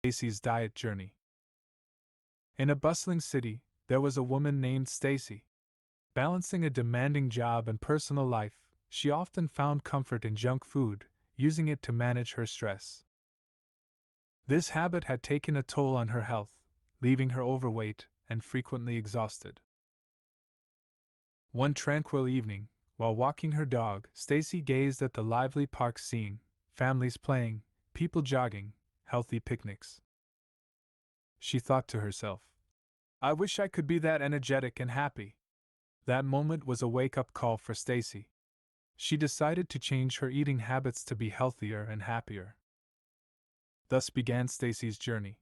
Stacey's diet journey. In a bustling city, there was a woman named Stacey. Balancing a demanding job and personal life, she often found comfort in junk food, using it to manage her stress. This habit had taken a toll on her health, leaving her overweight and frequently exhausted. One tranquil evening, while walking her dog, Stacey gazed at the lively park scene, families playing, people jogging, healthy picnics. She thought to herself, "I wish I could be that energetic and happy." That moment was a wake-up call for Stacey. She decided to change her eating habits to be healthier and happier. Thus began Stacey's journey.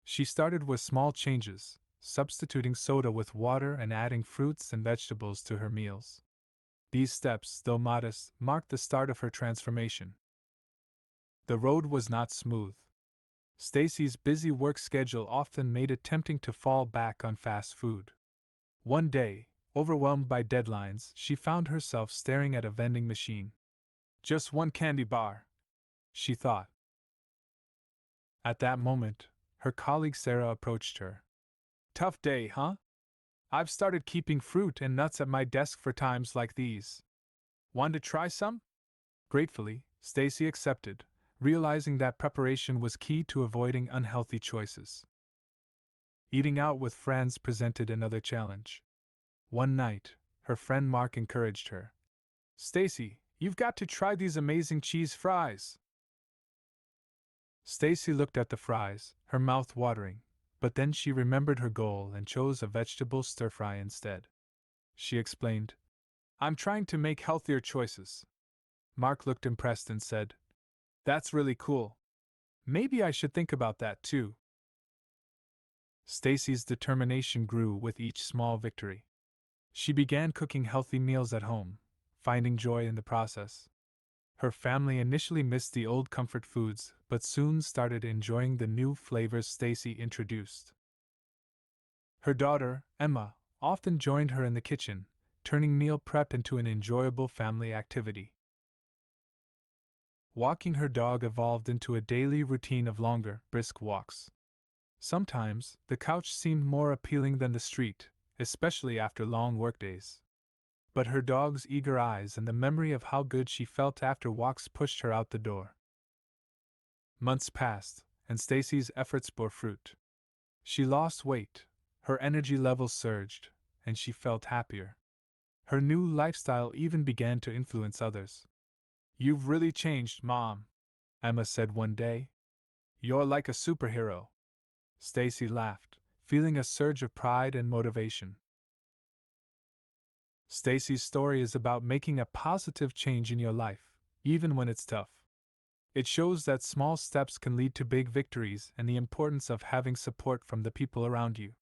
She started with small changes, substituting soda with water and adding fruits and vegetables to her meals. These steps, though modest, marked the start of her transformation. The road was not smooth. Stacey's busy work schedule often made it tempting to fall back on fast food. One day, overwhelmed by deadlines, she found herself staring at a vending machine. "Just one candy bar," she thought. At that moment, her colleague Sarah approached her. "Tough day, huh? I've started keeping fruit and nuts at my desk for times like these. Want to try some?" Gratefully, Stacey accepted, realizing that preparation was key to avoiding unhealthy choices. Eating out with friends presented another challenge. One night, her friend Mark encouraged her. "Stacey, you've got to try these amazing cheese fries." Stacey looked at the fries, her mouth watering, but then she remembered her goal and chose a vegetable stir-fry instead. She explained, "I'm trying to make healthier choices." Mark looked impressed and said, "That's really cool. Maybe I should think about that too." Stacey's determination grew with each small victory. She began cooking healthy meals at home, finding joy in the process. Her family initially missed the old comfort foods, but soon started enjoying the new flavors Stacey introduced. Her daughter, Emma, often joined her in the kitchen, turning meal prep into an enjoyable family activity. Walking her dog evolved into a daily routine of longer, brisk walks. Sometimes, the couch seemed more appealing than the street, especially after long workdays. But her dog's eager eyes and the memory of how good she felt after walks pushed her out the door. Months passed, and Stacey's efforts bore fruit. She lost weight, her energy levels surged, and she felt happier. Her new lifestyle even began to influence others. "You've really changed, Mom," Emma said one day. "You're like a superhero." Stacey laughed, feeling a surge of pride and motivation. Stacey's story is about making a positive change in your life, even when it's tough. It shows that small steps can lead to big victories and the importance of having support from the people around you.